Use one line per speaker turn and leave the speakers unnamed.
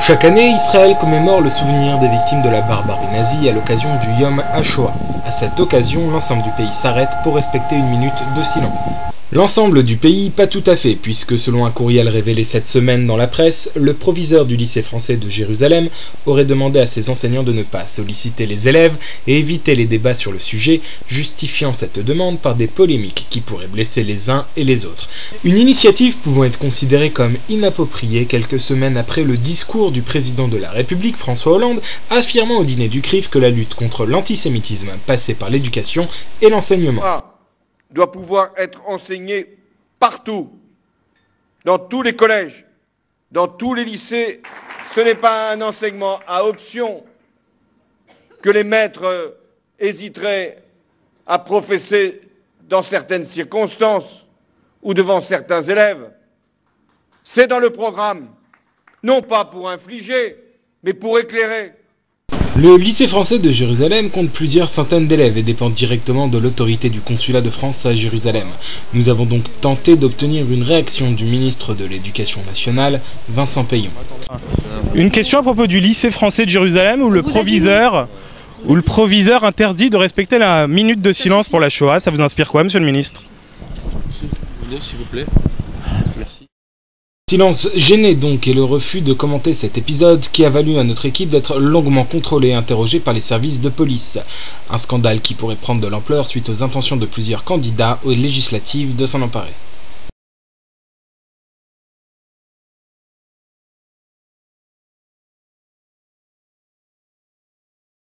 Chaque année, Israël commémore le souvenir des victimes de la barbarie nazie à l'occasion du Yom HaShoah. À cette occasion, l'ensemble du pays s'arrête pour respecter une minute de silence. L'ensemble du pays, pas tout à fait, puisque selon un courriel révélé cette semaine dans la presse, le proviseur du lycée français de Jérusalem aurait demandé à ses enseignants de ne pas solliciter les élèves et éviter les débats sur le sujet, justifiant cette demande par des polémiques qui pourraient blesser les uns et les autres. Une initiative pouvant être considérée comme inappropriée quelques semaines après le discours du président de la République, François Hollande, affirmant au dîner du CRIF que la lutte contre l'antisémitisme passait par l'éducation et l'enseignement.
Doit pouvoir être enseigné partout, dans tous les collèges, dans tous les lycées. Ce n'est pas un enseignement à option que les maîtres hésiteraient à professer dans certaines circonstances ou devant certains élèves. C'est dans le programme, non pas pour infliger, mais pour éclairer.
Le lycée français de Jérusalem compte plusieurs centaines d'élèves et dépend directement de l'autorité du consulat de France à Jérusalem. Nous avons donc tenté d'obtenir une réaction du ministre de l'Éducation nationale, Vincent Peillon.
Une question à propos du lycée français de Jérusalem où le proviseur interdit de respecter la minute de silence pour la Shoah. Ça vous inspire quoi, monsieur le ministre?
S'il vous plaît. Merci.
Silence gêné donc et le refus de commenter cet épisode qui a valu à notre équipe d'être longuement contrôlée et interrogée par les services de police. Un scandale qui pourrait prendre de l'ampleur suite aux intentions de plusieurs candidats aux législatives de s'en emparer.